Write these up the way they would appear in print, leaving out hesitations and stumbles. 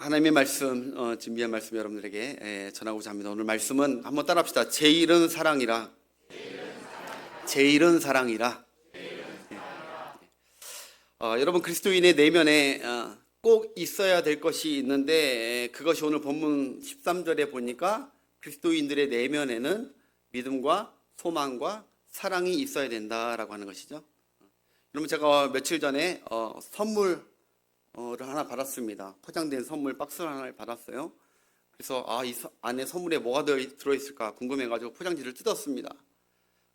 하나님의 말씀 준비한 말씀 여러분들에게 전하고자 합니다. 오늘 말씀은 한번 따라합시다. 제일은 사랑이라. 제일은 사랑이라. 여러분, 그리스도인의 내면에 꼭 있어야 될 것이 있는데, 그것이 오늘 본문 13절에 보니까 그리스도인들의 내면에는 믿음과 소망과 사랑이 있어야 된다라고 하는 것이죠. 여러분, 제가 며칠 전에 선물을 하나 받았습니다. 포장된 선물 박스를 하나 받았어요. 그래서 이 안에 선물에 뭐가 들어있을까 궁금해가지고 포장지를 뜯었습니다.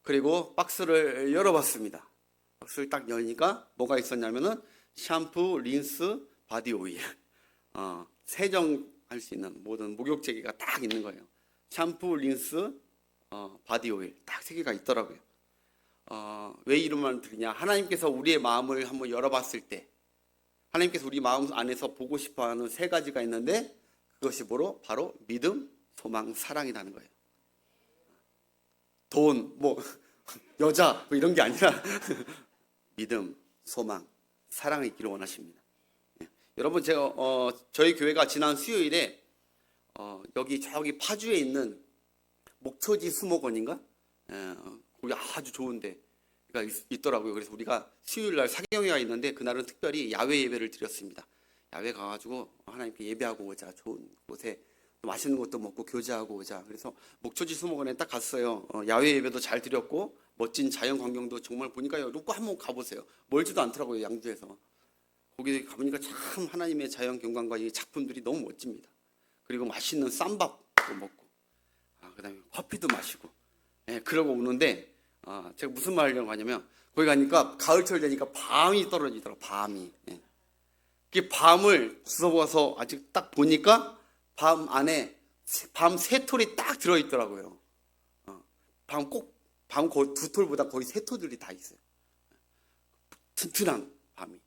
그리고 박스를 열어봤습니다. 박스를 딱 열니까 뭐가 있었냐면은 샴푸, 린스, 바디 오일, 세정할 수 있는 모든 목욕제기가 딱 있는 거예요. 샴푸, 린스, 바디 오일 딱 3개가 있더라고요. 왜 이런 말을 드리냐? 하나님께서 우리의 마음을 한번 열어봤을 때, 하나님께서 우리 마음 안에서 보고 싶어하는 3가지가 있는데, 그것이 바로 믿음, 소망, 사랑이라는 거예요. 돈, 여자 이런 게 아니라 믿음, 소망, 사랑이 있기를 원하십니다. 여러분, 제가 저희 교회가 지난 수요일에 저기 파주에 있는 목초지 수목원인가? 거기 아주 좋은 데가 있더라고요. 그래서 우리가 수요일날 사경회가 있는데 그날은 특별히 야외 예배를 드렸습니다. 야외 가가지고 하나님께 예배하고 오자, 좋은 곳에 맛있는 것도 먹고 교제하고 오자. 그래서 목초지 수목원에 딱 갔어요. 야외 예배도 잘 드렸고 멋진 자연 광경도 정말 보니까 꼭 한번 가보세요. 멀지도 않더라고요, 양주에서. 거기 가보니까 참 하나님의 자연 경관과 이 작품들이 너무 멋집니다. 그리고 맛있는 쌈밥도 먹고, 그다음에 커피도 마시고, 그러고 오는데 제가 무슨 말 하려고 하냐면, 거기 가니까 가을철 되니까 밤이 떨어지더라고요. 밤이. 그 밤을 주워봐서 아직 딱 보니까 밤 안에 밤 3톨이 딱 들어있더라고요. 밤 거의 2톨보다 거의 3톨들이 다 있어요. 튼튼한 밤이.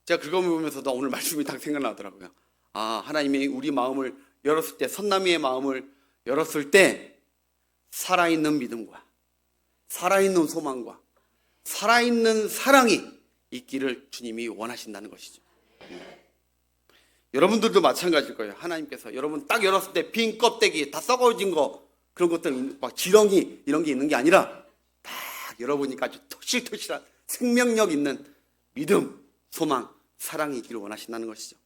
제가 그거 보면서도 오늘 말씀이 딱 생각나더라고요. 하나님이 우리 마음을 열었을 때, 선남이의 마음을 열었을 때 살아있는 믿음과 살아있는 소망과 살아있는 사랑이 있기를 주님이 원하신다는 것이죠. 여러분들도 마찬가지일 거예요. 하나님께서 여러분 딱 열었을 때 빈 껍데기 다 썩어진 거, 그런 것들 막 지렁이 이런 게 있는 게 아니라 딱 열어보니까 아주 토실토실한 생명력 있는 믿음, 소망, 사랑이 있기를 원하신다는 것이죠.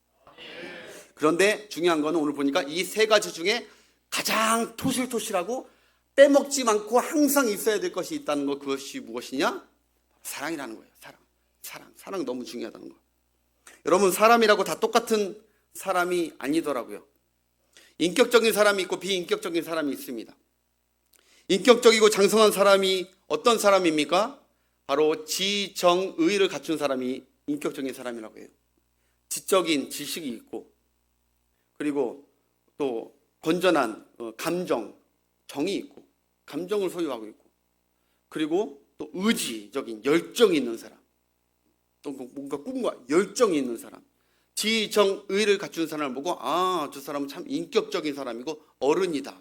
그런데 중요한 거는 오늘 보니까 이 3가지 중에 가장 토실토실하고 빼먹지 않고 항상 있어야 될 것이 있다는 것, 그것이 무엇이냐? 사랑이라는 거예요. 사랑 너무 중요하다는 거. 여러분, 사람이라고 다 똑같은 사람이 아니더라고요. 인격적인 사람이 있고 비인격적인 사람이 있습니다. 인격적이고 장성한 사람이 어떤 사람입니까? 바로 지정의를 갖춘 사람이 인격적인 사람이라고 해요. 지적인 지식이 있고, 그리고 또 건전한 감정, 정이 있고, 감정을 소유하고 있고, 그리고 또 의지적인 열정이 있는 사람, 또 뭔가 꿈과 열정이 있는 사람, 지정의를 갖춘 사람을 보고 저 사람은 참 인격적인 사람이고 어른이다,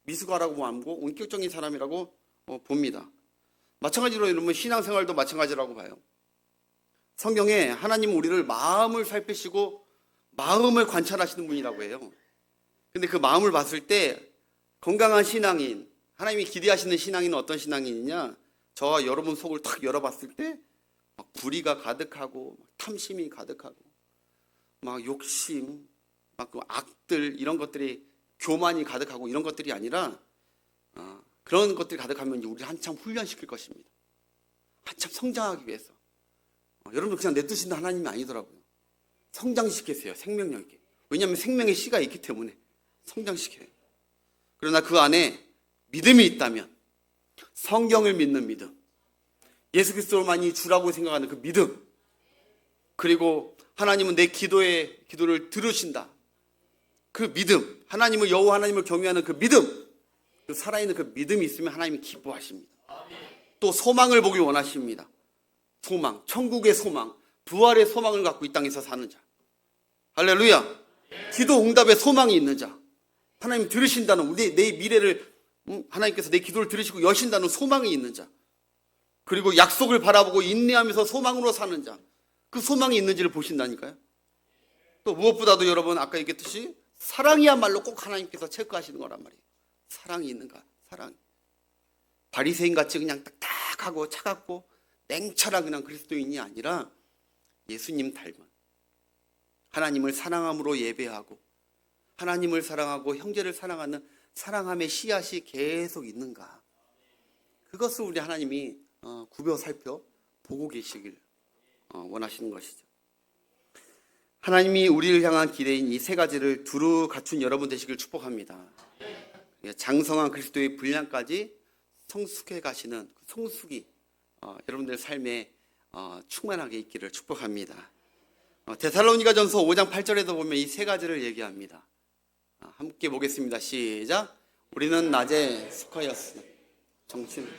미숙아라고 하고 인격적인 사람이라고 봅니다. 마찬가지로 여러분, 신앙생활도 마찬가지라고 봐요. 성경에 하나님은 우리를 마음을 살피시고 마음을 관찰하시는 분이라고 해요. 근데 그 마음을 봤을 때 건강한 신앙인, 하나님이 기대하시는 신앙인은 어떤 신앙인이냐? 저와 여러분 속을 탁 열어봤을 때 막 불의가 가득하고 탐심이 가득하고 막 욕심, 막 악들, 이런 것들이, 교만이 가득하고 이런 것들이 아니라 그런 것들이 가득하면 우리를 한참 훈련시킬 것입니다. 한참 성장하기 위해서. 여러분, 그냥 내두시는 하나님이 아니더라고요. 성장시키세요. 생명력 있게. 왜냐하면 생명의 씨가 있기 때문에 성장시켜요. 그러나 그 안에 믿음이 있다면, 성경을 믿는 믿음, 예수 그리스도만이 주라고 생각하는 그 믿음, 그리고 하나님은 내 기도를 들으신다, 그 믿음, 하나님을 여호와 하나님을 경외하는 그 믿음, 그 살아있는 그 믿음이 있으면 하나님이 기뻐하십니다. 또 소망을 보기 원하십니다. 소망, 천국의 소망, 부활의 소망을 갖고 이 땅에서 사는 자. 할렐루야. 기도 응답의 소망이 있는 자. 하나님 들으신다는, 내 미래를, 하나님께서 내 기도를 들으시고 여신다는 소망이 있는 자. 그리고 약속을 바라보고 인내하면서 소망으로 사는 자. 그 소망이 있는지를 보신다니까요. 또 무엇보다도 여러분 아까 얘기했듯이 사랑이야말로 꼭 하나님께서 체크하시는 거란 말이에요. 사랑이 있는가? 사랑. 바리새인 같이 그냥 딱딱하고 차갑고 냉철한 그냥 그리스도인이 아니라 예수님 닮은 하나님을 사랑함으로 예배하고 하나님을 사랑하고 형제를 사랑하는 사랑함의 씨앗이 계속 있는가? 그것을 우리 하나님이 구별 살펴 보고 계시길 원하시는 것이죠. 하나님이 우리를 향한 기대인 이 세 가지를 두루 갖춘 여러분 되시길 축복합니다. 장성한 그리스도의 분량까지 성숙해 가시는 성숙이 여러분들 삶에 충만하게 있기를 축복합니다. 데살로니가전서 5장 8절에도 보면 이 세 가지를 얘기합니다. 함께 보겠습니다. 시작. 우리는 낮에 속하였으니 정신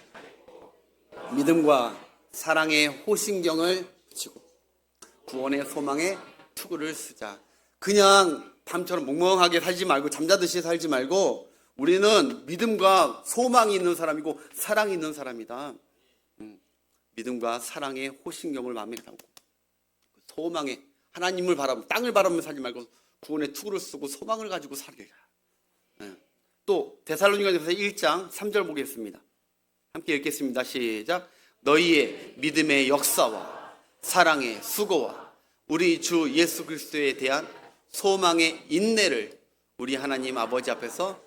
믿음과 사랑의 호신경을 붙이고 구원의 소망에 투구를 쓰자. 그냥 밤처럼 멍멍하게 살지 말고 잠자듯이 살지 말고 우리는 믿음과 소망이 있는 사람이고 사랑이 있는 사람이다. 믿음과 사랑의 호신경을 마음에 담고 소망에 하나님을 바라보고 땅을 바라보며 살지 말고 구원의 투구를 쓰고 소망을 가지고 살리라. 또 데살로니가전서 1장 3절 보겠습니다. 함께 읽겠습니다. 시작. 너희의 믿음의 역사와 사랑의 수고와 우리 주 예수 그리스도에 대한 소망의 인내를 우리 하나님 아버지 앞에서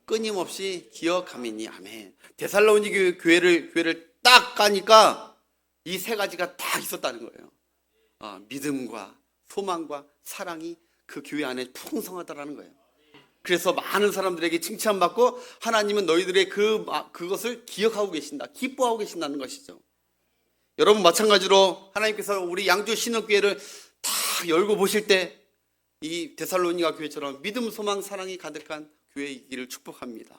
끊임없이 기억함이니. 아멘. 데살로니가 교회를 딱 가니까 이 세 가지가 다 있었다는 거예요. 믿음과 소망과 사랑이 그 교회 안에 풍성하다라는 거예요. 그래서 많은 사람들에게 칭찬받고 하나님은 너희들의 그것을 기억하고 계신다, 기뻐하고 계신다는 것이죠. 여러분 마찬가지로 하나님께서 우리 양주 신학교회를 다 열고 보실 때 이 데살로니가 교회처럼 믿음, 소망, 사랑이 가득한 교회이기를 축복합니다.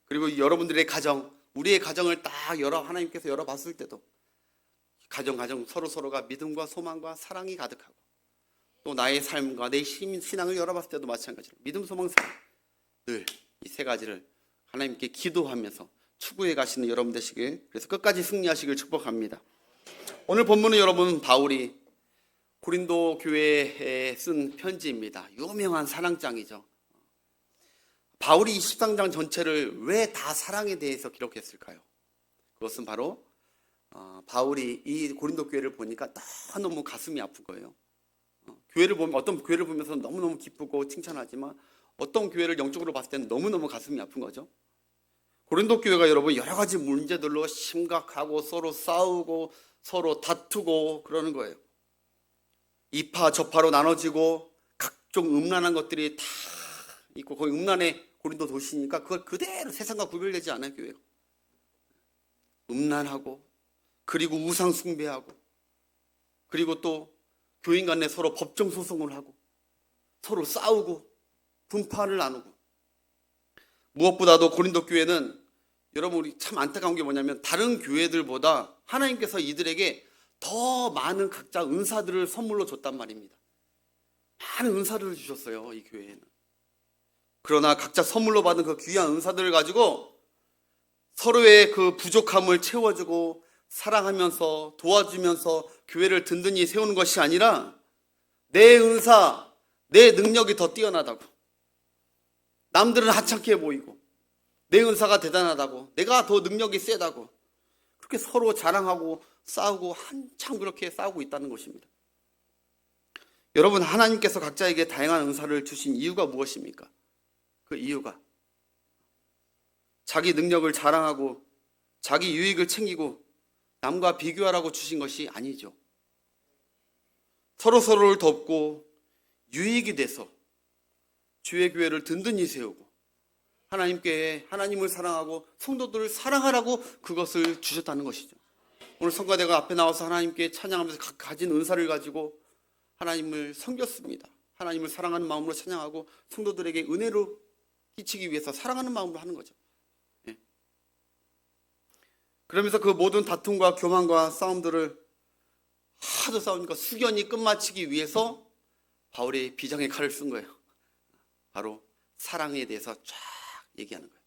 그리고 여러분들의 가정, 우리의 가정을 딱 하나님께서 열어봤을 때도 가정 서로가 믿음과 소망과 사랑이 가득하고 또 나의 삶과 내 신앙을 열어봤을 때도 마찬가지로 믿음, 소망, 사랑 늘 이 세 가지를 하나님께 기도하면서 추구해 가시는 여러분 되시길, 그래서 끝까지 승리하시길 축복합니다. 오늘 본문은 여러분 바울이 고린도 교회에 쓴 편지입니다. 유명한 사랑장이죠. 바울이 이 13장 전체를 왜 다 사랑에 대해서 기록했을까요? 그것은 바로 바울이 이 고린도 교회를 보니까 너무 가슴이 아픈 거예요. 어떤 교회를 보면서 너무너무 기쁘고 칭찬하지만 어떤 교회를 영적으로 봤을 때는 너무너무 가슴이 아픈 거죠. 고린도 교회가 여러분 여러 가지 문제들로 심각하고 서로 싸우고 서로 다투고 그러는 거예요. 이파 저파로 나눠지고 각종 음란한 것들이 다 있고, 거기 음란의 고린도 도시니까 그걸 그대로 세상과 구별되지 않아요. 교회가 음란하고 그리고 우상 숭배하고 그리고 또 교인 간에 서로 법정 소송을 하고 서로 싸우고 분파를 나누고, 무엇보다도 고린도 교회는 여러분 우리 참 안타까운 게 뭐냐면 다른 교회들보다 하나님께서 이들에게 더 많은 각자 은사들을 선물로 줬단 말입니다. 많은 은사들을 주셨어요, 이 교회에는. 그러나 각자 선물로 받은 그 귀한 은사들을 가지고 서로의 그 부족함을 채워주고 사랑하면서 도와주면서 교회를 든든히 세우는 것이 아니라 내 은사, 내 능력이 더 뛰어나다고, 남들은 하찮게 보이고 내 은사가 대단하다고, 내가 더 능력이 세다고 그렇게 서로 자랑하고 싸우고 한참 그렇게 싸우고 있다는 것입니다. 여러분, 하나님께서 각자에게 다양한 은사를 주신 이유가 무엇입니까? 그 이유가 자기 능력을 자랑하고 자기 유익을 챙기고 남과 비교하라고 주신 것이 아니죠. 서로를 돕고 유익이 돼서 주의 교회를 든든히 세우고 하나님을 사랑하고 성도들을 사랑하라고 그것을 주셨다는 것이죠. 오늘 성가대가 앞에 나와서 하나님께 찬양하면서 가진 은사를 가지고 하나님을 섬겼습니다. 하나님을 사랑하는 마음으로 찬양하고 성도들에게 은혜로 끼치기 위해서 사랑하는 마음으로 하는 거죠. 그러면서 그 모든 다툼과 교만과 싸움들을 하도 싸우니까 숙연히 끝마치기 위해서 바울이 비장의 칼을 쓴 거예요. 바로 사랑에 대해서 쫙 얘기하는 거예요.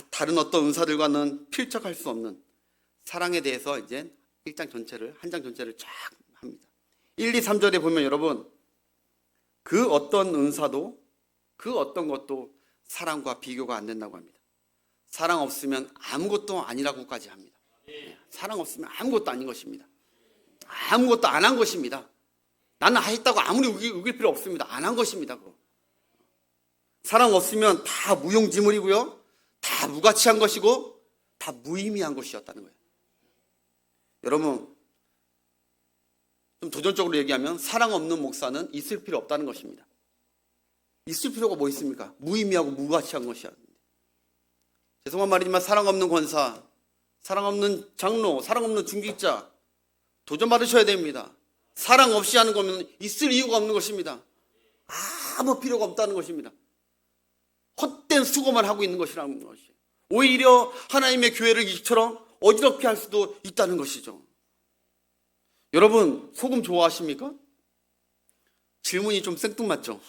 다른 어떤 은사들과는 필적할 수 없는 사랑에 대해서 이제 한 장 전체를 쫙 합니다. 1, 2, 3절에 보면 여러분, 그 어떤 은사도, 그 어떤 것도 사랑과 비교가 안 된다고 합니다. 사랑 없으면 아무것도 아니라고까지 합니다. 사랑 없으면 아무것도 아닌 것입니다. 아무것도 안 한 것입니다. 나는 했다고 아무리 우길 필요 없습니다. 안 한 것입니다. 그거. 사랑 없으면 다 무용지물이고요, 다 무가치한 것이고, 다 무의미한 것이었다는 거예요. 여러분, 좀 도전적으로 얘기하면 사랑 없는 목사는 있을 필요 없다는 것입니다. 있을 필요가 뭐 있습니까? 무의미하고 무가치한 것이야. 죄송한 말이지만 사랑 없는 권사, 사랑 없는 장로, 사랑 없는 중직자 도전 받으셔야 됩니다. 사랑 없이 하는 거면 있을 이유가 없는 것입니다. 아무 필요가 없다는 것입니다. 헛된 수고만 하고 있는 것이라는 것이. 오히려 하나님의 교회를 이처럼 어지럽게 할 수도 있다는 것이죠. 여러분, 소금 좋아하십니까? 질문이 좀 생뚱맞죠?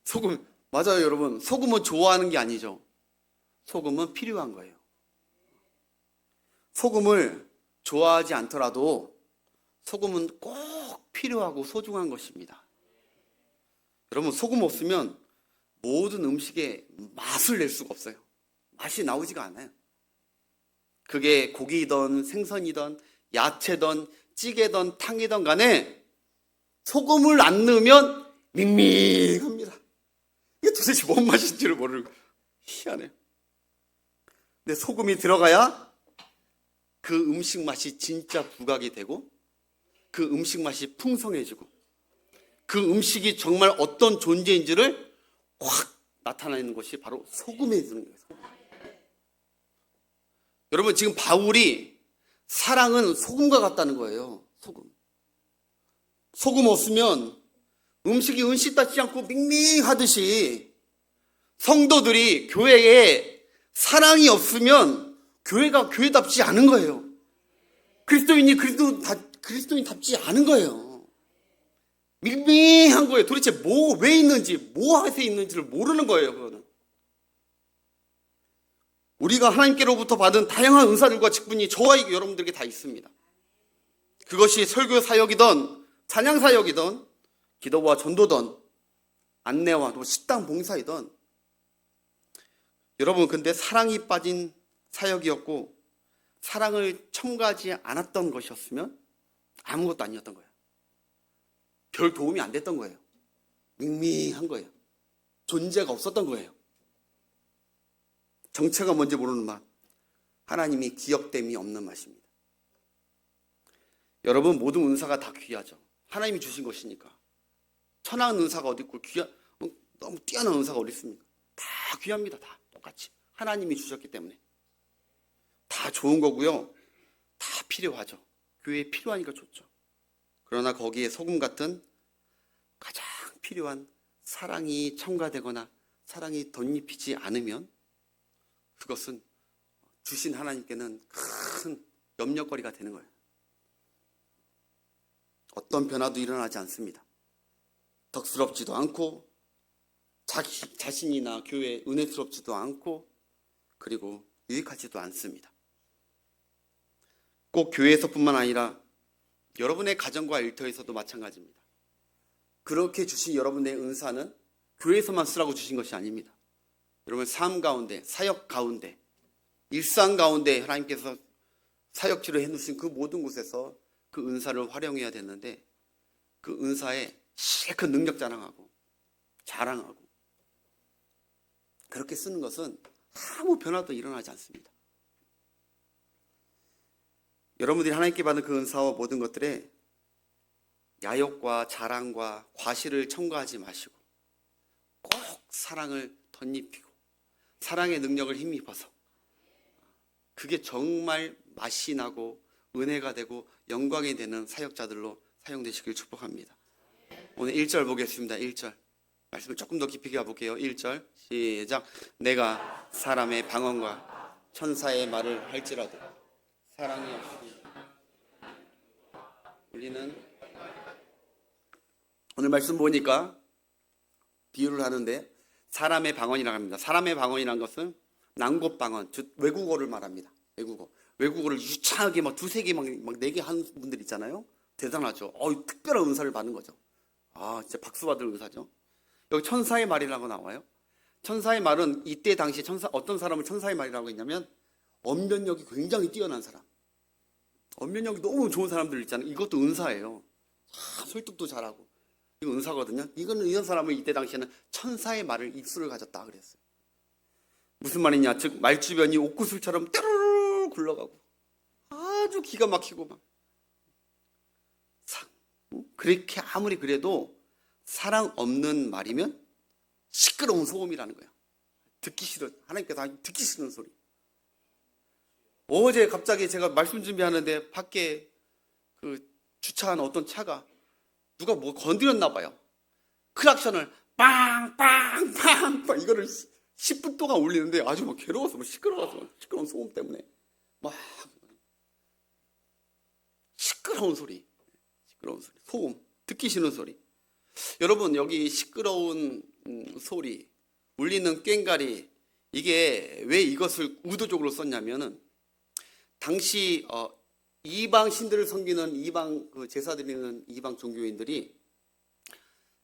소금, 맞아요, 여러분. 소금은 좋아하는 게 아니죠. 소금은 필요한 거예요. 소금을 좋아하지 않더라도 소금은 꼭 필요하고 소중한 것입니다. 여러분, 소금 없으면 모든 음식에 맛을 낼 수가 없어요. 맛이 나오지가 않아요. 그게 고기든 생선이든 야채든 찌개든 탕이든 간에 소금을 안 넣으면 밍밍합니다. 이게 도대체 뭔 맛인지를 모르고 희한해요. 근데 소금이 들어가야 그 음식 맛이 진짜 부각이 되고, 그 음식 맛이 풍성해지고, 그 음식이 정말 어떤 존재인지를 확 나타내는 것이 바로 소금에 드는 거예요. 여러분, 지금 바울이 사랑은 소금과 같다는 거예요. 소금 없으면 음식이 은빛닿지 않고 밍밍하듯이 성도들이 교회에 사랑이 없으면 교회가 교회답지 않은 거예요. 그리스도인이 그리스도인답지 않은 거예요. 밍밍한 거예요. 도대체 왜 있는지, 뭐하세 있는지를 모르는 거예요. 그거는. 우리가 하나님께로부터 받은 다양한 은사들과 직분이 저와 여러분들에게 다 있습니다. 그것이 설교 사역이든 찬양 사역이든 기도와 전도든 안내와 또 식당 봉사이든, 여러분, 근데 사랑이 빠진 사역이었고 사랑을 첨가하지 않았던 것이었으면 아무것도 아니었던 거예요. 별 도움이 안 됐던 거예요. 밍밍한 거예요. 존재가 없었던 거예요. 정체가 뭔지 모르는 맛, 하나님이 기억됨이 없는 맛입니다. 여러분, 모든 은사가 다 귀하죠. 하나님이 주신 것이니까. 천한 은사가 어디 있고 너무 뛰어난 은사가 어디 있습니까? 다 귀합니다. 다 똑같이 하나님이 주셨기 때문에 다 좋은 거고요, 다 필요하죠. 교회에 필요하니까 좋죠. 그러나 거기에 소금 같은 가장 필요한 사랑이 첨가되거나 사랑이 덧입히지 않으면 그것은 주신 하나님께는 큰 염려거리가 되는 거예요. 어떤 변화도 일어나지 않습니다. 덕스럽지도 않고 자신이나 교회에 은혜스럽지도 않고, 그리고 유익하지도 않습니다. 꼭 교회에서뿐만 아니라 여러분의 가정과 일터에서도 마찬가지입니다. 그렇게 주신 여러분의 은사는 교회에서만 쓰라고 주신 것이 아닙니다. 여러분, 삶 가운데, 사역 가운데, 일상 가운데 하나님께서 사역지로 해놓으신 그 모든 곳에서 그 은사를 활용해야 되는데, 그 은사에 실컷 능력 자랑하고 자랑하고 그렇게 쓰는 것은 아무 변화도 일어나지 않습니다. 여러분들이 하나님께 받은 그 은사와 모든 것들에 야욕과 자랑과 과시를 첨가하지 마시고 꼭 사랑을 덧입히고 사랑의 능력을 힘입어서, 그게 정말 맛이 나고 은혜가 되고 영광이 되는 사역자들로 사용되시길 축복합니다. 오늘 1절 보겠습니다. 1절 말씀을 조금 더 깊이 가볼게요. 1절 시작. 내가 사람의 방언과 천사의 말을 할지라도 사랑이 없이 우리는, 오늘 말씀 보니까 비유를 하는데 사람의 방언이라고 합니다. 사람의 방언이라는 것은 낭봇 방언, 즉 외국어를 말합니다. 외국어를 유창하게 막 두세 개 막 네 개 하는 분들 있잖아요. 대단하죠. 특별한 은사를 받는 거죠. 진짜 박수 받을 은사죠. 여기 천사의 말이라고 나와요. 천사의 말은 이때 당시 어떤 사람을 천사의 말이라고 했냐면 언변력이 굉장히 뛰어난 사람, 언변력이 너무 좋은 사람들 있잖아요. 이것도 은사예요. 설득도 잘하고 이거 은사거든요. 이런 사람은 이때 당시에는 천사의 말을 입술을 가졌다 그랬어요. 무슨 말이냐, 즉 말주변이 옥구슬처럼 뾰루루 굴러가고 아주 기가 막히고 막 그렇게 아무리 그래도 사랑 없는 말이면 시끄러운 소음이라는 거예요. 듣기 싫은, 하나님께서 듣기 싫은 소리. 어제 갑자기 제가 말씀 준비하는데 밖에 그 주차한 어떤 차가 누가 뭐 건드렸나 봐요. 크락션을 빵빵빵빵 이거를 10분 동안 울리는데 아주 막 괴로워서 시끄러워서 시끄러운 소음 때문에 막 시끄러운 소리, 소음, 듣기 싫은 소리. 여러분 여기 시끄러운 소리, 울리는 꽹과리, 이게 왜 이것을 의도적으로 썼냐면은 당시 이방 신들을 섬기는 이방 제사 드리는 이방 종교인들이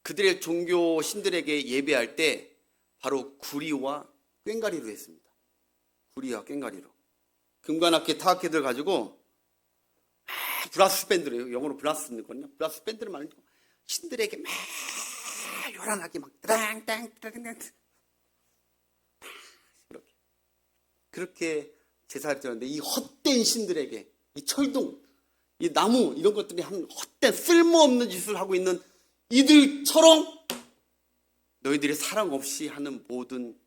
그들의 종교 신들에게 예배할 때 바로 구리와 꽹과리로 했습니다. 구리와 꽹과리로 금관악기 타악기들 가지고 브라스 밴드를, 영어로 브라스거든요. 브라스 밴드를 만들고 신들에게 막 요란하게 막 땅땅땅땅 그렇게 제사를 드렸는데 이 헛된 신들에게 이 철동, 이 나무 이런 것들이 한 헛된 쓸모없는 짓을 하고 있는 이들처럼 너희들이 사랑 없이 하는 모든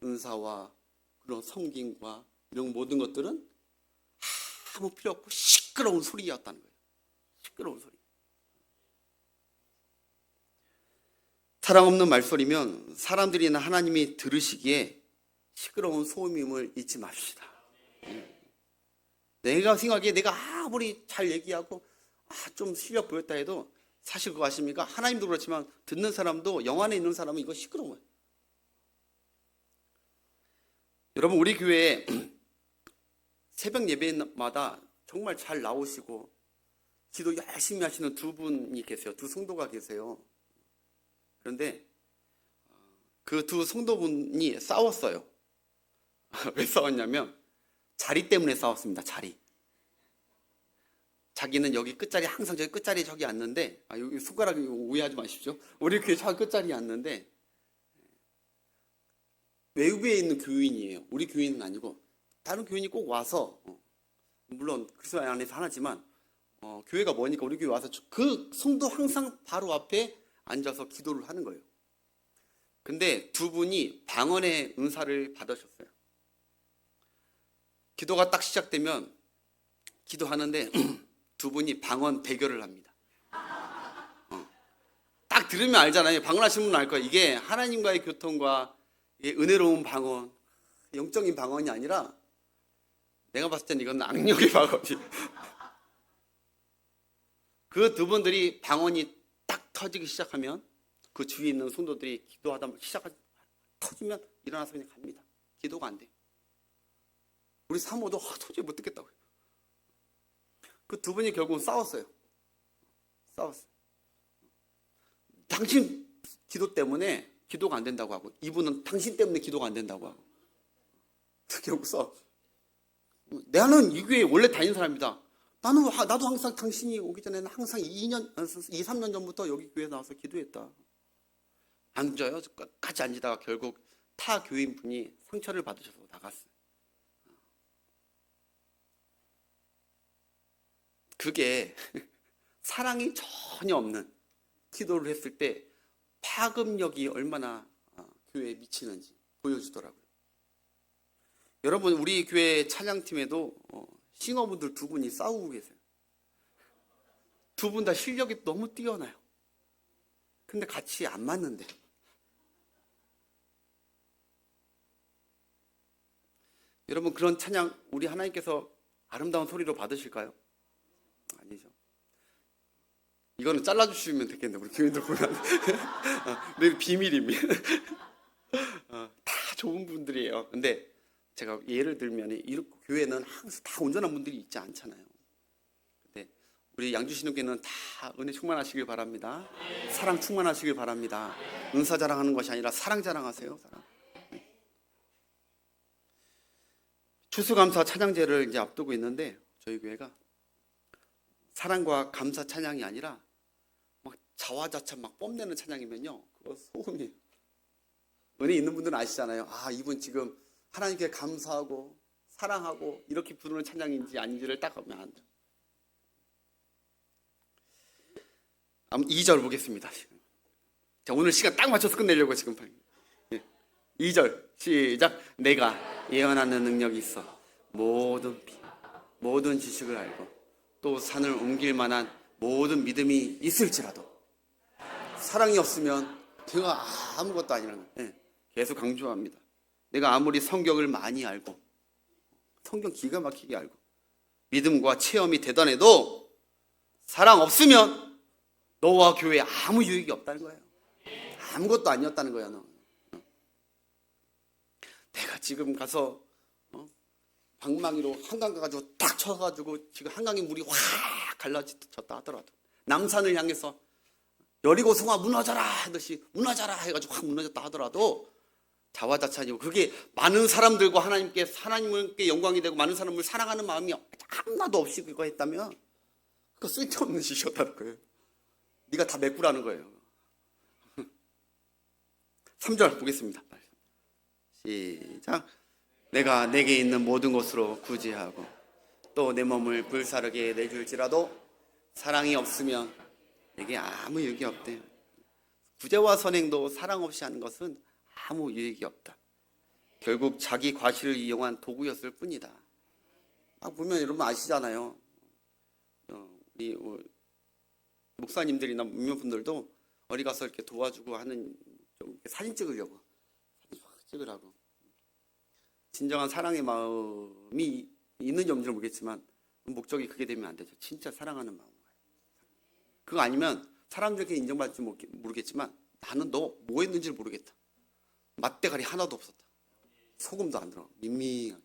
은사와 그런 섬김과 이런 모든 것들은 아무 필요 없고 시끄러운 소리였다는 거예요. 시끄러운 소리. 사랑 없는 말소리면 사람들이나 하나님이 들으시기에 시끄러운 소음임을 잊지 맙시다. 내가 생각하기에 내가 아무리 잘 얘기하고 좀 실력 보였다 해도 사실 그거 아십니까? 하나님도 그렇지만 듣는 사람도, 영 안에 있는 사람은 이거 시끄러운 거예요. 여러분 우리 교회에 새벽 예배마다 정말 잘 나오시고 기도 열심히 하시는 두 분이 계세요. 두 성도가 계세요. 그런데 그 두 성도분이 싸웠어요. 왜 싸웠냐면 자리 때문에 싸웠습니다. 자리. 자기는 여기 끝자리, 항상 저기 끝자리에 저기 앉는데, 여기 손가락이 오해하지 마십시오. 우리 교회 저 끝자리에 앉는데 외부에 있는 교인이에요. 우리 교인은 아니고 다른 교인이 꼭 와서, 물론 그리스도 안에서 하나지만 교회가 머니까 우리 교회 와서 그 성도 항상 바로 앞에 앉아서 기도를 하는 거예요. 근데 두 분이 방언의 은사를 받으셨어요. 기도가 딱 시작되면 기도하는데 두 분이 방언 대결을 합니다. 딱 들으면 알잖아요. 방언하시는 분은 알 거예요. 이게 하나님과의 교통과 이게 은혜로운 방언, 영적인 방언이 아니라 내가 봤을 땐 이건 악력의 방언이. 그 두 분들이 방언이 딱 터지기 시작하면 그 주위에 있는 성도들이 기도하다 터지면 일어나서 그냥 갑니다. 기도가 안 돼. 우리 사모도 도저히 못 듣겠다고요. 그 두 분이 결국은 싸웠어요. 당신 기도 때문에 기도가 안 된다고 하고, 이분은 당신 때문에 기도가 안 된다고 하고. 결국 나는 이 교회에 원래 다니는 사람이다. 나도 항상 당신이 오기 전에는 항상 2, 3년 전부터 여기 교회에 나와서 기도했다. 앉아요. 끝까지 앉으다가 결국 타 교인분이 상처를 받으셔서 나갔어요. 그게 사랑이 전혀 없는 기도를 했을 때 파급력이 얼마나 교회에 미치는지 보여주더라고요. 여러분 우리 교회 찬양팀에도 싱어분들 두 분이 싸우고 계세요. 두 분 다 실력이 너무 뛰어나요. 근데 같이 안 맞는데. 여러분 그런 찬양 우리 하나님께서 아름다운 소리로 받으실까요? 아니죠. 이거는 잘라주시면 되겠네. 우리 교인들 보면. 내 비밀입니다. 다 좋은 분들이에요. 근데 제가 예를 들면 이 교회는 항상 다 온전한 분들이 있지 않잖아요. 근데 우리 양주신님께는 다 은혜 충만하시길 바랍니다. 사랑 충만하시길 바랍니다. 은사 자랑하는 것이 아니라 사랑 자랑하세요. 사랑. 추수감사 찬양제를 이제 앞두고 있는데 저희 교회가 사랑과 감사 찬양이 아니라 막 자화자찬 막 뽐내는 찬양이면요, 그거 소음이에요. 은혜 있는 분들은 아시잖아요. 아, 이분 지금 하나님께 감사하고 사랑하고 이렇게 부르는 찬양인지 아닌지를 딱 하면 안 돼요. 2절 보겠습니다. 자, 오늘 시간 딱 맞춰서 끝내려고 지금. 2절 시작. 내가 예언하는 능력이 있어 모든 지식을 알고 또 산을 옮길 만한 모든 믿음이 있을지라도 사랑이 없으면 제가 아무것도 아니라는 거예요. 계속 강조합니다. 내가 아무리 성경을 많이 알고 성경 기가 막히게 알고 믿음과 체험이 대단해도 사랑 없으면 너와 교회에 아무 유익이 없다는 거예요. 아무것도 아니었다는 거야. 너. 내가 지금 가서 방망이로 한강 가가지고 딱 쳐가지고 지금 한강의 물이 확 갈라졌다 하더라도 남산을 향해서 여리고 성화 무너져라 하듯이 무너져라 해가지고 확 무너졌다 하더라도 자화자찬이고 그게 많은 사람들과 하나님께 영광이 되고 많은 사람을 사랑하는 마음이 하나도 없이 그거 했다면 그거 쓸데없는 짓이었다는 거예요. 네가 다 메꾸라는 거예요. 3절 보겠습니다. 시작. 내가 내게 있는 모든 것으로 구제하고 또 내 몸을 불사르게 내줄지라도 사랑이 없으면 내게 아무 유익이 없대요. 구제와 선행도 사랑 없이 하는 것은 아무 유익이 없다. 결국 자기 과실을 이용한 도구였을 뿐이다. 막 보면 여러분 아시잖아요. 우리 목사님들이나 문명분들도 어디 가서 이렇게 도와주고 하는 좀 사진 찍으려고 사진 확 찍으라고. 진정한 사랑의 마음이 있는지 없는지 모르겠지만 목적이 그게 되면 안 되죠. 진짜 사랑하는 마음. 그거 아니면 사람들에게 인정받을지 모르겠지만 나는 너 뭐 했는지를 모르겠다. 맛대가리 하나도 없었다. 소금도 안 들어. 밍밍하게.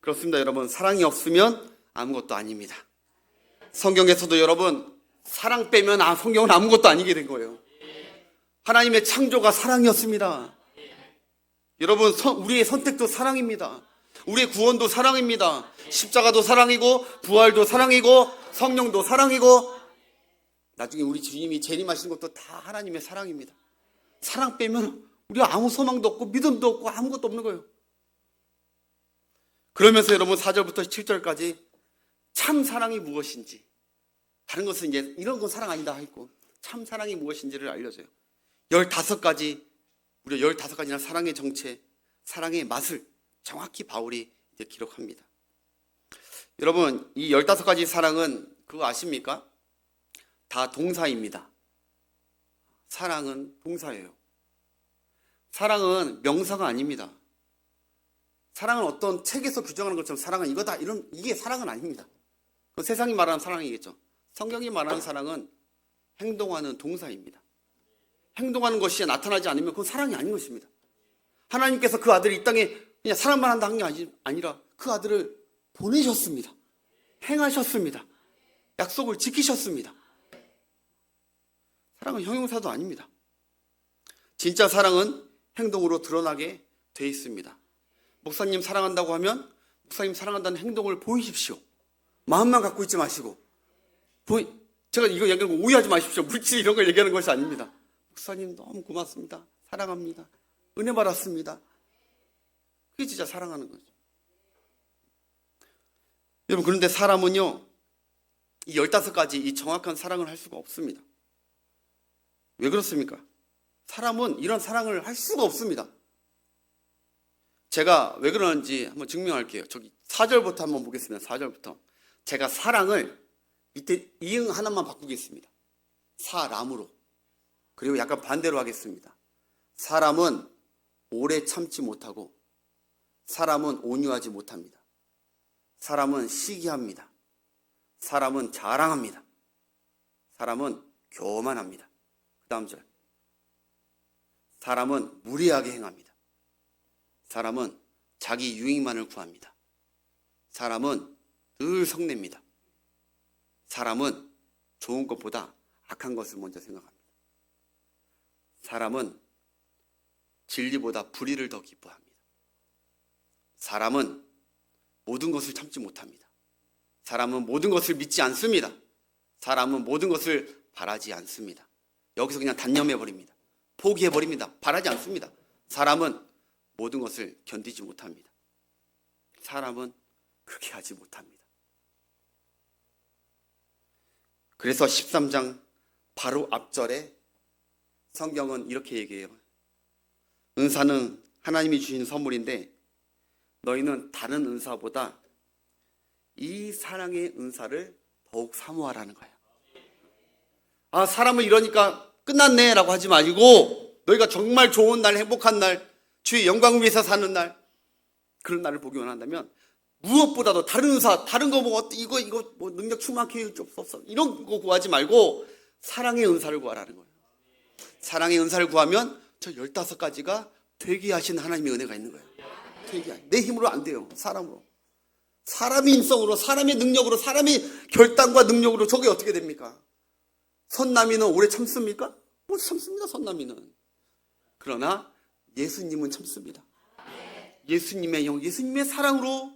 그렇습니다. 여러분, 사랑이 없으면 아무것도 아닙니다. 성경에서도 여러분 사랑 빼면 성경은 아무것도 아니게 된 거예요. 하나님의 창조가 사랑이었습니다. 여러분, 우리의 선택도 사랑입니다. 우리의 구원도 사랑입니다. 십자가도 사랑이고 부활도 사랑이고 성령도 사랑이고 나중에 우리 주님이 재림하시는 것도 다 하나님의 사랑입니다. 사랑 빼면 우리가 아무 소망도 없고 믿음도 없고 아무것도 없는 거예요. 그러면서 여러분 4절부터 7절까지 참 사랑이 무엇인지, 다른 것은 이제 이런 건 사랑 아니다 했고 참 사랑이 무엇인지를 알려줘요. 15가지, 무려 15가지나 사랑의 정체, 사랑의 맛을 정확히 바울이 이제 기록합니다. 여러분, 이 15가지 사랑은 그거 아십니까? 다 동사입니다. 사랑은 동사예요. 사랑은 명사가 아닙니다. 사랑은 어떤 책에서 규정하는 것처럼 사랑은 이거다, 이게 사랑은 아닙니다. 그 세상이 말하는 사랑이겠죠. 성경이 말하는 사랑은 행동하는 동사입니다. 행동하는 것이 나타나지 않으면 그건 사랑이 아닌 것입니다. 하나님께서 그 아들을 이 땅에 그냥 사랑만 한다 한 게 아니라 그 아들을 보내셨습니다. 행하셨습니다. 약속을 지키셨습니다. 사랑은 형용사도 아닙니다. 진짜 사랑은 행동으로 드러나게 돼 있습니다. 목사님 사랑한다고 하면 목사님 사랑한다는 행동을 보이십시오. 마음만 갖고 있지 마시고. 제가 이거 얘기하는 거 오해하지 마십시오. 물질 이런 걸 얘기하는 것이 아닙니다. 목사님 너무 고맙습니다. 사랑합니다. 은혜 받았습니다. 그게 진짜 사랑하는 거죠. 여러분, 그런데 사람은요, 이 15가지 이 정확한 사랑을 할 수가 없습니다. 왜 그렇습니까? 사람은 이런 사랑을 할 수가 없습니다. 제가 왜 그러는지 한번 증명할게요. 저기 4절부터 한번 보겠습니다. 4절부터. 제가 사랑을 밑에 이응 하나만 바꾸겠습니다. 사람으로. 그리고 약간 반대로 하겠습니다. 사람은 오래 참지 못하고 사람은 온유하지 못합니다. 사람은 시기합니다. 사람은 자랑합니다. 사람은 교만합니다. 그 다음 절. 사람은 무리하게 행합니다. 사람은 자기 유익만을 구합니다. 사람은 늘 성냅니다. 사람은 좋은 것보다 악한 것을 먼저 생각합니다. 사람은 진리보다 불의를 더 기뻐합니다. 사람은 모든 것을 참지 못합니다. 사람은 모든 것을 믿지 않습니다. 사람은 모든 것을 바라지 않습니다. 여기서 그냥 단념해버립니다. 포기해버립니다. 바라지 않습니다. 사람은 모든 것을 견디지 못합니다. 사람은 그렇게 하지 못합니다. 그래서 13장 바로 앞절에 성경은 이렇게 얘기해요. 은사는 하나님이 주신 선물인데 너희는 다른 은사보다 이 사랑의 은사를 더욱 사모하라는 거예요. 아, 사람을 이러니까 끝났네 라고 하지 말고 너희가 정말 좋은 날, 행복한 날, 주의 영광을 위해서 사는 날, 그런 날을 보기 원한다면 무엇보다도 다른 은사, 다른 거 뭐 이거 뭐 능력 충만케 해주옵소서 이런 거 구하지 말고 사랑의 은사를 구하라는 거예요. 사랑의 은사를 구하면 저 15가지가 되게 하신 하나님의 은혜가 있는 거예요. 내 힘으로 안 돼요. 사람으로. 사람의 인성으로, 사람의 능력으로, 사람의 결단과 능력으로 저게 어떻게 됩니까? 선남이는 오래 참습니까? 못 참습니다, 선남이는. 그러나 예수님은 참습니다. 예수님의 영, 예수님의 사랑으로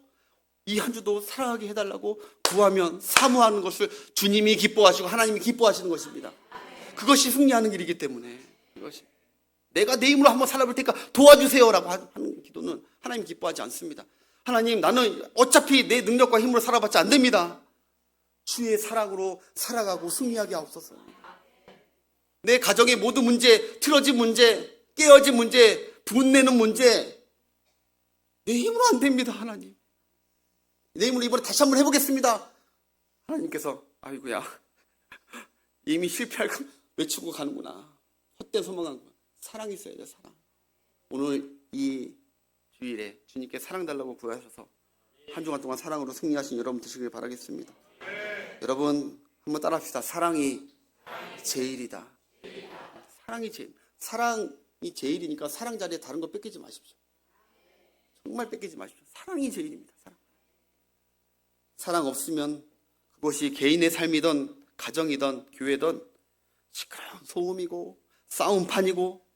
이 한 주도 사랑하게 해달라고 구하면 사모하는 것을 주님이 기뻐하시고 하나님이 기뻐하시는 것입니다. 그것이 승리하는 길이기 때문에 이것이 내가 내 힘으로 한번 살아볼 테니까 도와주세요라고 하는 기도는 하나님 기뻐하지 않습니다. 하나님, 나는 어차피 내 능력과 힘으로 살아봤자 안 됩니다. 주의 사랑으로 살아가고 승리하게 하옵소서. 내 가정의 모든 문제, 틀어진 문제, 깨어진 문제, 분내는 문제, 내 힘으로 안 됩니다. 하나님, 내 힘으로 이번에 다시 한번 해보겠습니다. 하나님께서 아이고야, 이미 실패할 거 외치고 가는구나. 헛된 소망하는구나. 사랑이 있어야 돼, 사랑. 오늘 이 주일에 주님께 사랑 달라고 구하셔서 한 주간 동안 사랑으로 승리하신 여러분 되시길 바라겠습니다. 여러분 한번 따라합시다. 사랑이 제일이다. 사랑이 제일. 사랑이 제일이니까 사랑 자리에 다른 거 뺏기지 마십시오. 정말 뺏기지 마십시오. 사랑이 제일입니다. 사랑 없으면 그것이 개인의 삶이든 가정이든 교회든 시끄러운 소음이고 싸움판이고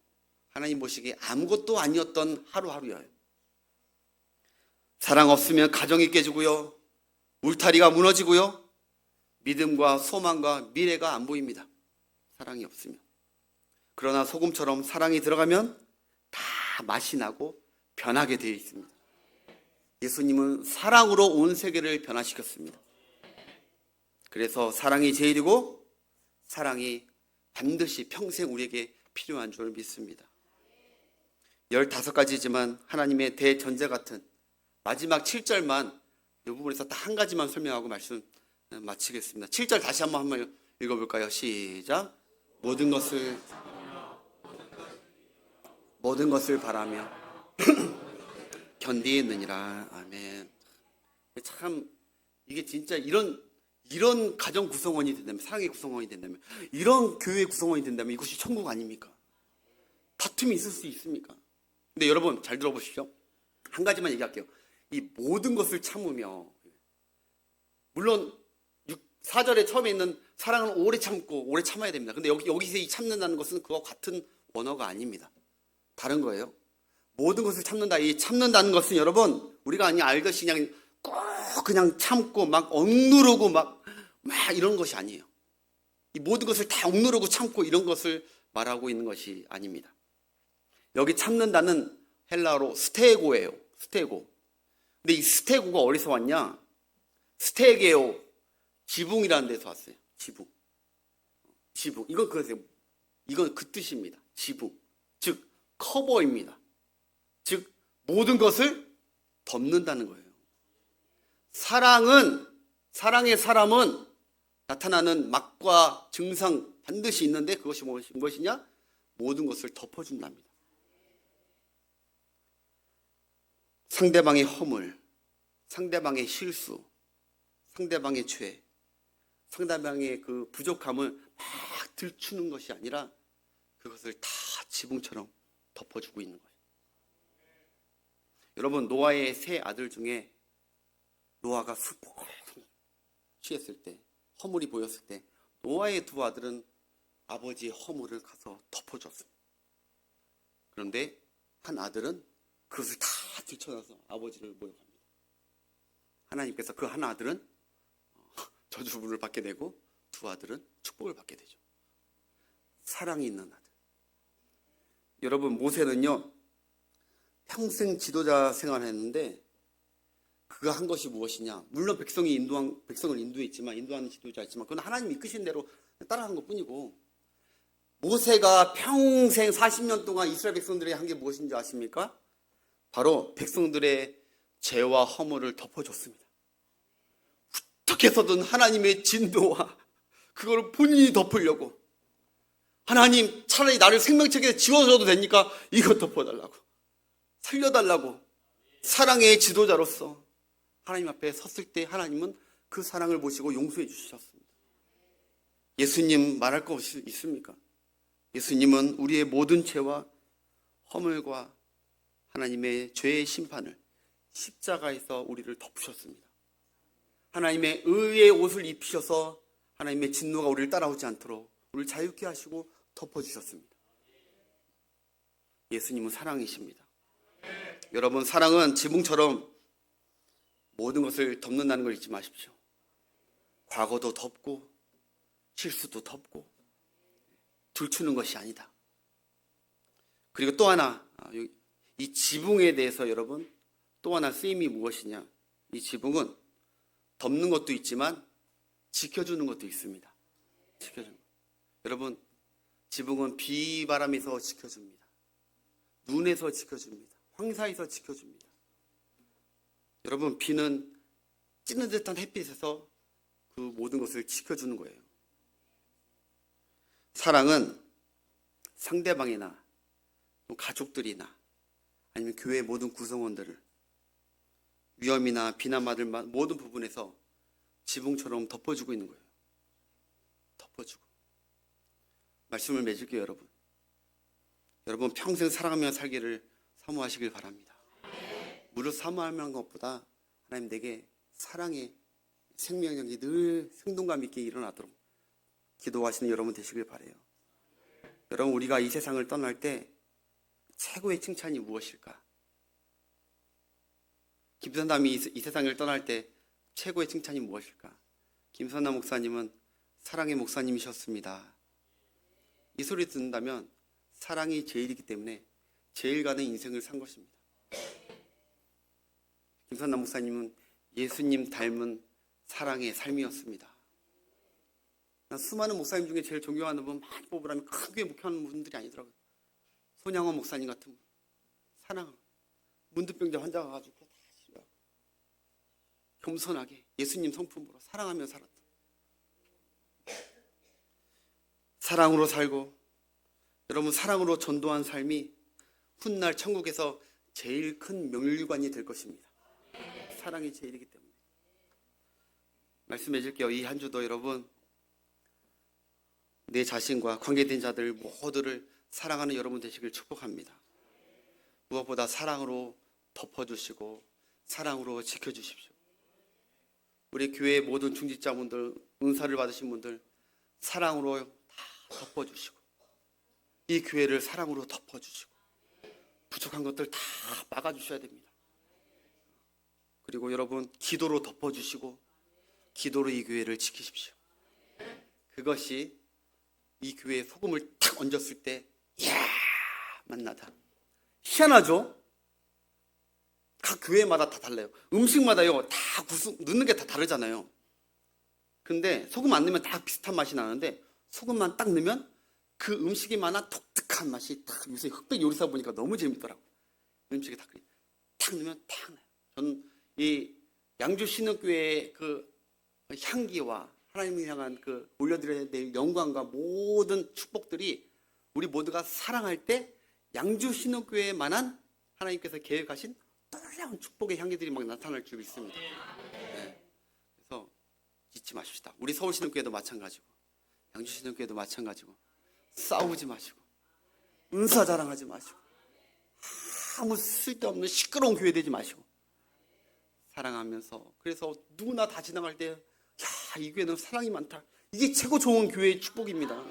하나님 보시기에 아무것도 아니었던 하루하루예요. 사랑 없으면 가정이 깨지고요, 울타리가 무너지고요, 믿음과 소망과 미래가 안 보입니다. 사랑이 없으면. 그러나 소금처럼 사랑이 들어가면 다 맛이 나고 변하게 되어 있습니다. 예수님은 사랑으로 온 세계를 변화시켰습니다. 그래서 사랑이 제일이고 사랑이 반드시 평생 우리에게 필요한 줄 믿습니다. 15가지지만 하나님의 대전제 같은 마지막 7절만 이 부분에서 딱 한 가지만 설명하고 말씀 마치겠습니다. 7절 다시 한번 읽어볼까요? 시작. 모든 것을 바라며 견디느니라. 아멘. 참 이게 진짜 이런 가정 구성원이 된다면, 사랑의 구성원이 된다면, 이런 교회 구성원이 된다면 이것이 천국 아닙니까? 다툼이 있을 수 있습니까? 근데 여러분 잘 들어보십시오. 한 가지만 얘기할게요. 이 모든 것을 참으며, 물론 4절에 처음에 있는 사랑은 오래 참고 오래 참아야 됩니다. 근데 여기서 이 참는다는 것은 그와 같은 원어가 아닙니다. 다른 거예요. 모든 것을 참는다. 이 참는다는 것은 여러분 우리가 알듯이 그냥 참고 막 억누르고 막 이런 것이 아니에요. 이 모든 것을 다 억누르고 참고 이런 것을 말하고 있는 것이 아닙니다. 여기 참는다는 헬라어로 스테고예요. 스테고. 근데 이 스테고가 어디서 왔냐? 스테게오, 지붕이라는 데서 왔어요. 지붕. 이건 그거세요. 이건 그 뜻입니다. 지붕. 즉 커버입니다. 즉 모든 것을 덮는다는 거예요. 사랑의 사람은 나타나는 막과 증상 반드시 있는데 그것이 무엇이냐? 모든 것을 덮어준답니다. 상대방의 허물, 상대방의 실수, 상대방의 죄, 상대방의 그 부족함을 막 들추는 것이 아니라 그것을 다 지붕처럼 덮어주고 있는 거예요. 여러분, 노아의 세 아들 중에 노아가 술 취했을 때 허물이 보였을 때 노아의 두 아들은 아버지의 허물을 가서 덮어줬습니다. 그런데 한 아들은 그것을 다 들춰놔서 아버지를 모욕합니다. 하나님께서 그 한 아들은 저주를 받게 되고 두 아들은 축복을 받게 되죠. 사랑이 있는 아들. 여러분, 모세는요 평생 지도자 생활을 했는데 그가 한 것이 무엇이냐? 물론 백성을 인도했지만, 인도하는 지도자였지만 그건 하나님이 이끄신 대로 따라간 것뿐이고, 모세가 평생 40년 동안 이스라엘 백성들에게 한 게 무엇인지 아십니까? 바로 백성들의 죄와 허물을 덮어줬습니다. 어떻게 해서든 하나님의 진노와 그걸 본인이 덮으려고, 하나님 차라리 나를 생명책에서 지워줘도 되니까 이거 덮어달라고, 살려달라고, 사랑의 지도자로서 하나님 앞에 섰을 때 하나님은 그 사랑을 보시고 용서해 주셨습니다. 예수님 말할 거 있습니까? 예수님은 우리의 모든 죄와 허물과 하나님의 죄의 심판을 십자가에서 우리를 덮으셨습니다. 하나님의 의의 옷을 입히셔서 하나님의 진노가 우리를 따라오지 않도록 우리를 자유케 하시고 덮어주셨습니다. 예수님은 사랑이십니다. 여러분, 사랑은 지붕처럼 모든 것을 덮는다는 걸 잊지 마십시오. 과거도 덮고 실수도 덮고 들추는 것이 아니다. 그리고 또 하나, 이 지붕에 대해서 여러분 또 하나 쓰임이 무엇이냐? 이 지붕은 덮는 것도 있지만 지켜주는 것도 있습니다. 지켜주는 것. 여러분, 지붕은 비바람에서 지켜줍니다. 눈에서 지켜줍니다. 황사에서 지켜줍니다. 여러분, 비는 찌는 듯한 햇빛에서 그 모든 것을 지켜주는 거예요. 사랑은 상대방이나 가족들이나 아니면 교회의 모든 구성원들을 위험이나 비난받을 모든 부분에서 지붕처럼 덮어주고 있는 거예요. 덮어주고. 말씀을 맺을게요, 여러분. 여러분, 평생 사랑하며 살기를 사모하시길 바랍니다. 무릇 사모하는 것보다 하나님 내게 사랑의 생명력이 늘 생동감 있게 일어나도록 기도하시는 여러분 되시길 바라요. 여러분, 우리가 이 세상을 떠날 때 최고의 칭찬이 무엇일까? 김선남이 이 세상을 떠날 때 최고의 칭찬이 무엇일까? 김선남 목사님은 사랑의 목사님이셨습니다. 이 소리 듣는다면 사랑이 제일이기 때문에 제일 가는 인생을 산 것입니다. 김선남 목사님은 예수님 닮은 사랑의 삶이었습니다. 난 수많은 목사님 중에 제일 존경하는 분 많이 뽑으라면 큰 교회 목회하는 분들이 아니더라고요. 손양원 목사님 같은 분, 사랑, 문득병자 환자가 가지고 겸손하게 예수님 성품으로 사랑하며 살았다. 사랑으로 살고 여러분, 사랑으로 전도한 삶이 훗날 천국에서 제일 큰 명률관이 될 것입니다. 사랑이 제일이기 때문에. 말씀해줄게요. 이 한 주도 여러분, 내 자신과 관계된 자들 모두를 사랑하는 여러분 되시길 축복합니다. 무엇보다 사랑으로 덮어주시고 사랑으로 지켜주십시오. 우리 교회의 모든 중직자분들, 은사를 받으신 분들 사랑으로 다 덮어주시고 이 교회를 사랑으로 덮어주시고 부족한 것들 다 막아주셔야 됩니다. 그리고 여러분, 기도로 덮어주시고 기도로 이 교회를 지키십시오. 그것이 이 교회에 소금을 탁 얹었을 때 이야, 만나다. 희한하죠? 각 교회마다 다 달라요. 음식마다요 다 넣는 게 다 다르잖아요. 근데 소금 안 넣으면 다 비슷한 맛이 나는데 소금만 딱 넣으면 그 음식이 많아 독특한 맛이 딱. 요새 흑백 요리사 보니까 너무 재밌더라고요. 음식이 딱 넣으면 딱 나요. 저는 이 양주 신흥교회의 그 향기와 하나님을 향한 그 올려드려야 될 영광과 모든 축복들이 우리 모두가 사랑할 때 양주 신흥교회만한 하나님께서 계획하신 놀라운 축복의 향기들이 막 나타날 줄 믿습니다. 네. 그래서 잊지 마십시다. 우리 서울 신흥교회도 마찬가지고 양주 신흥교회도 마찬가지고 싸우지 마시고 은사 자랑하지 마시고 아무 쓸데없는 시끄러운 교회 되지 마시고 사랑하면서, 그래서 누구나 다 지나갈 때 야, 이 교회는 사랑이 많다. 이게 최고 좋은 교회의 축복입니다.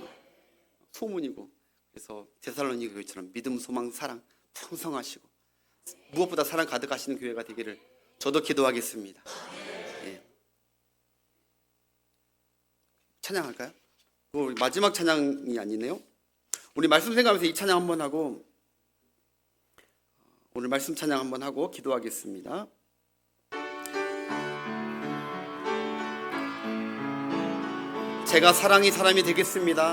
소문이고. 그래서 데살로니가 교회처럼 믿음, 소망, 사랑 풍성하시고 무엇보다 사랑 가득하시는 교회가 되기를 저도 기도하겠습니다. 예. 찬양할까요? 우리 마지막 찬양이 아니네요. 우리 말씀 생각하면서 이 찬양 한번 하고 오늘 말씀 찬양 한번 하고 기도하겠습니다. 제가 사랑이 사람이 되겠습니다.